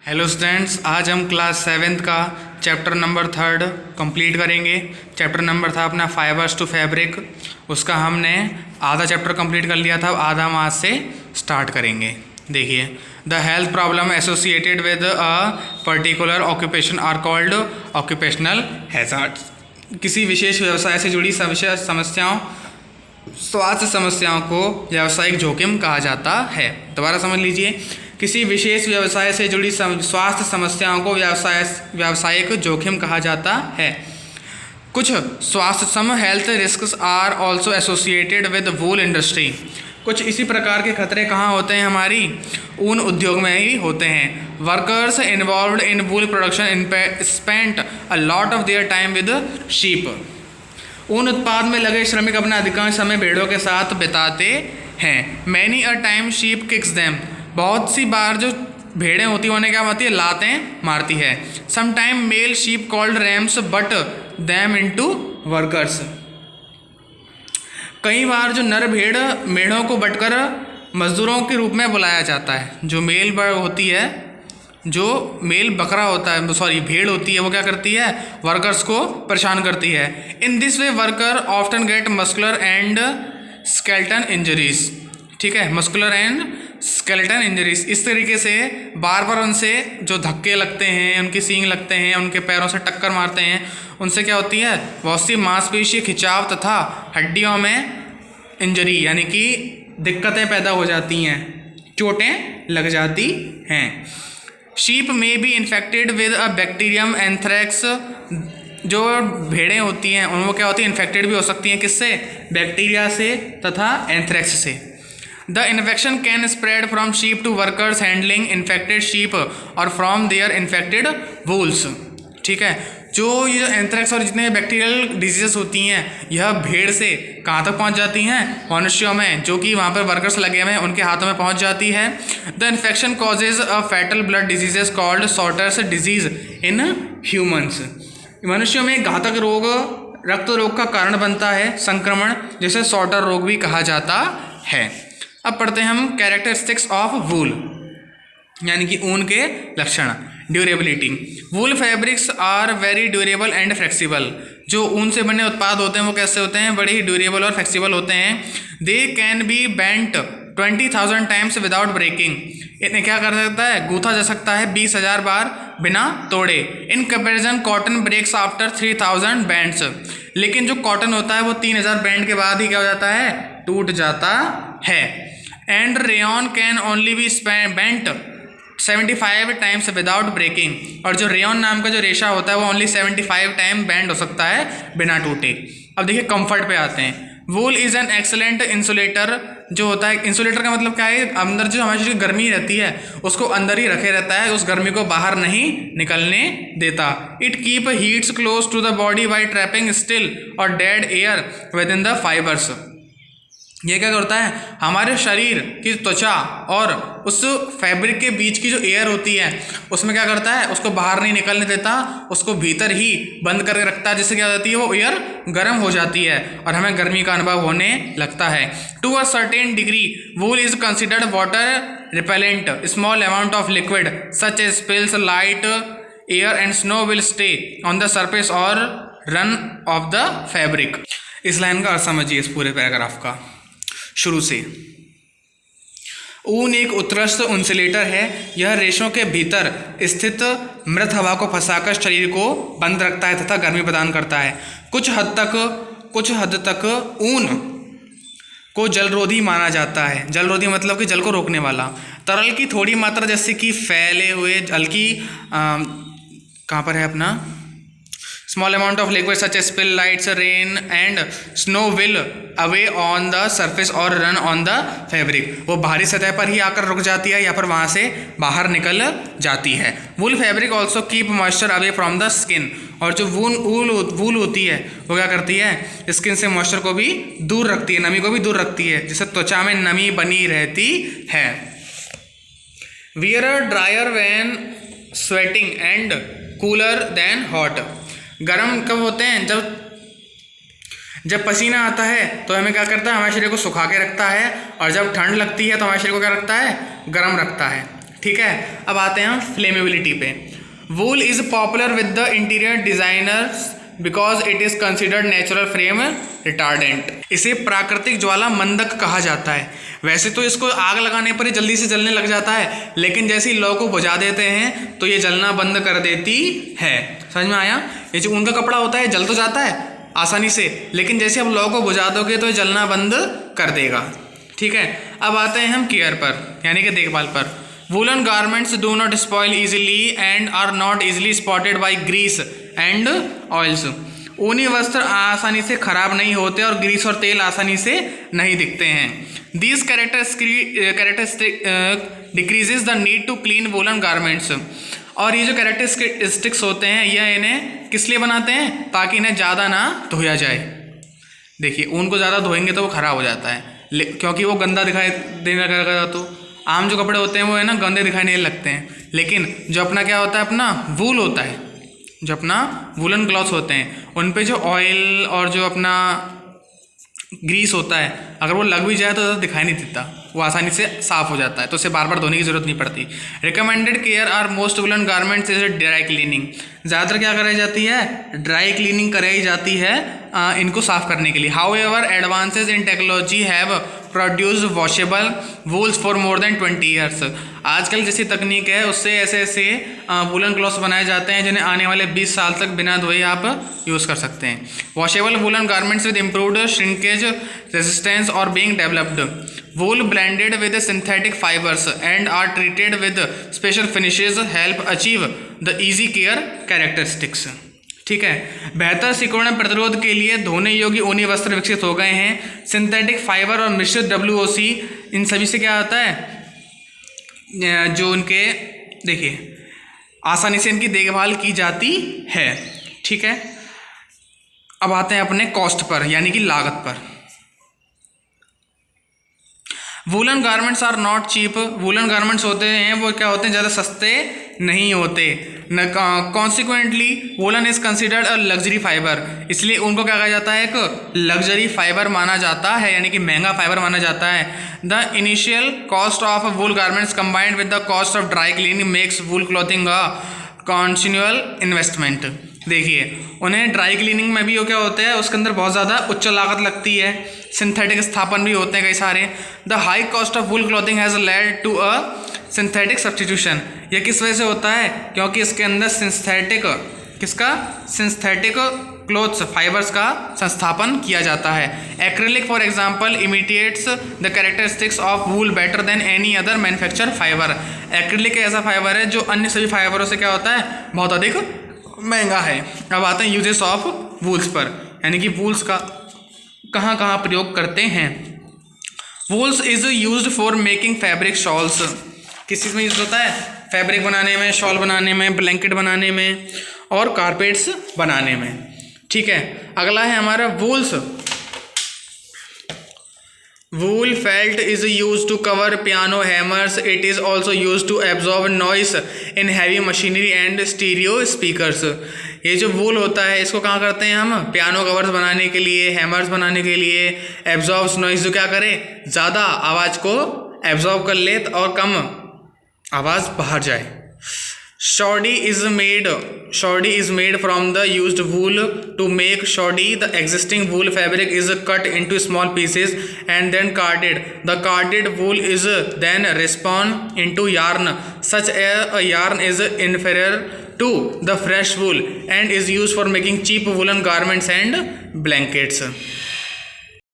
Hello students, आज हम class 7th का चैप्टर नंबर 3 कंप्लीट करेंगे। चैप्टर नंबर था अपना फाइबर्स टू फैब्रिक। उसका हमने आधा चैप्टर कंप्लीट कर लिया था, अब आधा हम आज से स्टार्ट करेंगे। देखिए, the health problem associated with a particular occupation are called occupational hazards. किसी विशेष व्यवसाय से जुड़ी समस्याओं, स्वास्थ्य समस्याओं को व्यावसायिक जोखिम कहा जाता है। दोबारा समझ लीजिए, किसी विशेष व्यवसाय से जुड़ी स्वास्थ्य समस्याओं को व्यावसायिक जोखिम कहा जाता है। कुछ स्वास्थ्य some health risks are also associated with wool industry. कुछ इसी प्रकार के खतरे कहाँ होते हैं? हमारी ऊन उद्योग में ही होते हैं। Workers involved in wool production spent a lot of their time with sheep. ऊन उत्पाद में लगे श्रमिक अपना अधिकांश समय भेड़ों के साथ बिताते हैं। Many a time sheep kicks them. बहुत सी बार जो भेड़ें होती हैं उन्हें क्या होती है? लातें मारती है। Some time male sheep called rams butt them into workers. कई बार जो नर मेढ़ों को बटकर मजदूरों के रूप में बुलाया जाता है। जो मेल होती है, जो मेल बकरा होता है, सॉरी भेड़ होती है, वो क्या करती है? वर्कर्स को परेशान करती है। In this way worker often get muscular and skeleton injuries. ठीक है, मस्कुलर एंड स्केलेटन इंजरीज। इस तरीके से बार बार उनसे जो धक्के लगते हैं, उनकी सींग लगते हैं, उनके पैरों से टक्कर मारते हैं, उनसे क्या होती है? बहुत सी मांसपेशी खिंचाव तथा हड्डियों में इंजरी यानी कि दिक्कतें पैदा हो जाती हैं, चोटें लग जाती हैं। शीप में be infected with a bacterium anthrax. जो भेड़ें होती हैं उनको क्या होती है? इन्फेक्टेड भी हो सकती हैं। किससे? बैक्टीरिया से तथा एंथ्रेक्स से। The infection can spread from sheep to workers handling infected sheep और फ्रॉम देयर इन्फेक्टेड वूल्स। ठीक है, जो ये एंथ्रेक्स और जितने बैक्टीरियल डिजीजेस होती हैं, यह भेड़ से कहाँ तक पहुँच जाती हैं? मनुष्यों में, जो कि वहाँ पर वर्कर्स लगे हुए हैं उनके हाथों में पहुँच जाती है। The infection causes a fatal blood diseases called sorters disease in humans. मनुष्यों में घातक रोग रक्त रोग का कारण बनता है, संक्रमण, जिसे सॉर्टर रोग भी कहा जाता है। अब पढ़ते हैं हम कैरेक्टरिस्टिक्स ऑफ वूल, यानी कि ऊन के लक्षण। Durability. Wool fabrics are very durable and flexible. जो ऊन से बने उत्पाद होते हैं वो कैसे होते हैं? बड़े ही ड्यूरेबल और फ्लेक्सिबल होते हैं। They can be bent 20,000 times without breaking. इन्हें क्या कर सकता है? गूथा जा सकता है 20,000 बार बिना तोड़े। In comparison cotton breaks after 3,000 bends. लेकिन जो कॉटन होता है वो 3,000 बैंड के बाद ही क्या हो जाता है? टूट जाता है। And rayon can only be bent 75 times without breaking. और जो रेयन नाम का जो रेशा होता है वो ओनली 75 टाइम बैंड हो सकता है बिना टूटे। अब देखिए कंफर्ट पे आते हैं। वूल इज एन एक्सलेंट इंसुलेटर। जो होता है, इंसुलेटर का मतलब क्या है? अंदर जो हमारी जो गर्मी रहती है उसको अंदर ही रखे रहता है, उस गर्मी को बाहर नहीं निकलने देता। It keep heats close to the body by trapping still और dead air within the fibres. ये क्या करता है? हमारे शरीर की त्वचा और उस फैब्रिक के बीच की जो एयर होती है उसमें क्या करता है? उसको बाहर नहीं निकलने देता, उसको भीतर ही बंद करके रखता है, जिससे क्या होती है? वो एयर गर्म हो जाती है और हमें गर्मी का अनुभव होने लगता है। To a certain degree wool is considered water repellent. Small amount of liquid such as spills light air and snow will stay on the surface और रन ऑफ द फैब्रिक। इस लाइन का अर्थ समझिए इस पूरे पैराग्राफ का शुरू से। ऊन एक उत्कृष्ट इंसुलेटर है। यह रेशों के भीतर स्थित मृत हवा को फंसाकर शरीर को बंद रखता है तथा गर्मी प्रदान करता है। कुछ हद तक ऊन को जलरोधी माना जाता है। जलरोधी मतलब कि जल को रोकने वाला। तरल की थोड़ी मात्रा जैसे कि फैले हुए जल की कहाँ पर है अपना? Small amount of liquid such as spill, lights, rain and snow will away on the surface or run on the fabric। वो बाहरी सतह पर ही आकर रुक जाती है या फिर वहाँ से बाहर निकल जाती है। Wool fabric also keep moisture away from the skin। और जो वूल होती है वो क्या करती है? स्किन से मॉइस्चर को भी दूर रखती है, नमी को भी दूर रखती है, जिससे त्वचा में नमी बनी रहती है। Wear a dryer when sweating and cooler than hot। गर्म कब होते हैं? जब पसीना आता है तो हमें क्या करता है? हमारे शरीर को सुखा के रखता है, और जब ठंड लगती है तो हमारे शरीर को क्या रखता है? गर्म रखता है। ठीक है, अब आते हैं हम फ्लेमेबिलिटी पे। वूल is popular with the interior designers because it is considered natural flame retardant. इसे प्राकृतिक ज्वाला मंदक कहा जाता है। वैसे तो इसको आग लगाने पर ही जल्दी से जलने लग जाता है, लेकिन जैसे ही लौ को बुझा देते हैं तो ये जलना बंद कर देती है। समझ में आया? ये जो ऊन का कपड़ा होता है जल तो जाता है आसानी से, लेकिन जैसे आप लौ को बुझा दोगे तो ये जलना बंद कर देगा। ठीक है, अब आते हैं हम केयर पर, यानी कि देखभाल पर। Woolen garments do not spoil easily and are not easily spotted by grease and oils. ऊनी वस्त्र आसानी से खराब नहीं होते और ग्रीस और तेल आसानी से नहीं दिखते हैं। These characteristic decreases the need to clean woolen garments। और ये जो कैरेक्टरिस्टिक्स होते हैं यह इन्हें किस लिए बनाते हैं? ताकि इन्हें ज़्यादा ना धोया जाए। देखिए, ऊन को ज़्यादा धोएंगे तो वो ख़राब हो जाता है, क्योंकि वो गंदा दिखाई देने लगेगा। तो आम जो कपड़े होते हैं वो है ना गंदे दिखाई नहीं लगते हैं, लेकिन जो अपना क्या होता है, अपना वूल होता है, जो अपना वूलन क्लॉथ्स होते हैं, उन पे जो ऑयल और जो अपना ग्रीस होता है, अगर वो लग भी जाए तो ज़्यादा दिखाई नहीं देता, वो आसानी से साफ़ हो जाता है, तो उसे बार बार धोने की ज़रूरत नहीं पड़ती। Recommended care are most woolen garments is dry cleaning. ज़्यादातर क्या कराई जाती है? ड्राई क्लीनिंग कराई जाती है इनको साफ़ करने के लिए। However advances in technology have produce washable wools for more than 20 years. आजकल जैसी तकनीक है उससे ऐसे ऐसे वूलन क्लॉथ्स बनाए जाते हैं जिन्हें आने वाले 20 साल तक बिना धोए आप यूज़ कर सकते हैं। Washable woollen garments with improved shrinkage resistance और being developed. Wool blended with synthetic fibres and are treated with special finishes help achieve the easy care characteristics. ठीक है, बेहतर सिकुड़न प्रतिरोध के लिए धोने योग्य ऊनी वस्त्र विकसित हो गए हैं। सिंथेटिक फाइबर और मिश्रित WOC, इन सभी से क्या होता है, जो उनके देखिए आसानी से इनकी देखभाल की जाती है। ठीक है, अब आते हैं अपने कॉस्ट पर, यानी कि लागत पर। Woolen garments are not cheap. Woolen garments होते हैं वो क्या होते हैं, ज़्यादा सस्ते नहीं होते। Consequently woollen is considered a luxury fibre. इसलिए उनको क्या कहा जाता है, एक लग्जरी फाइबर माना जाता है, यानी कि महंगा फाइबर माना जाता है। The initial cost of wool garments combined with the cost of dry cleaning makes wool clothing a continual investment. देखिए, उन्हें ड्राई क्लीनिंग में भी वो क्या होता है, उसके अंदर बहुत ज़्यादा उच्च लागत लगती है। सिंथेटिक स्थापन भी होते हैं कई सारे। The high cost of wool clothing has led to a synthetic substitution. यह किस वजह से होता है? क्योंकि इसके अंदर सिंथेटिक क्लोथ्स फाइबर्स का संस्थापन किया जाता है। Acrylic for example imitates the characteristics of wool better than any other manufacture fibre. Acrylic ऐसा फाइबर है जो अन्य सभी फाइबरों से क्या होता है, बहुत अधिक महंगा है। अब आते हैं यूजेस ऑफ वूल्स पर, यानी कि वूल्स का कहाँ कहाँ प्रयोग करते हैं। Wools is used for making fabric shawls. किस चीज़ में यूज होता है? फैब्रिक बनाने में, शॉल बनाने में, ब्लैंकेट बनाने में और कारपेट्स बनाने में। ठीक है, अगला है हमारा wools. Wool felt is use to cover piano hammers. It is also use to absorb noise in heavy machinery and stereo speakers. ये जो वूल होता है इसको कहाँ करते हैं हम? पियानो कवर्स बनाने के लिए, हैमर्स बनाने के लिए। एब्जॉर्ब्स नॉइस, जो क्या करे, ज़्यादा आवाज़ को एब्जॉर्ब कर ले और कम आवाज़ बाहर जाए। Shoddy is made from the used wool. To make shoddy, the existing wool fabric is cut into small pieces and then carded. The carded wool is then spun into yarn. Such a yarn is inferior to the fresh wool and is used for making cheap woolen garments and blankets.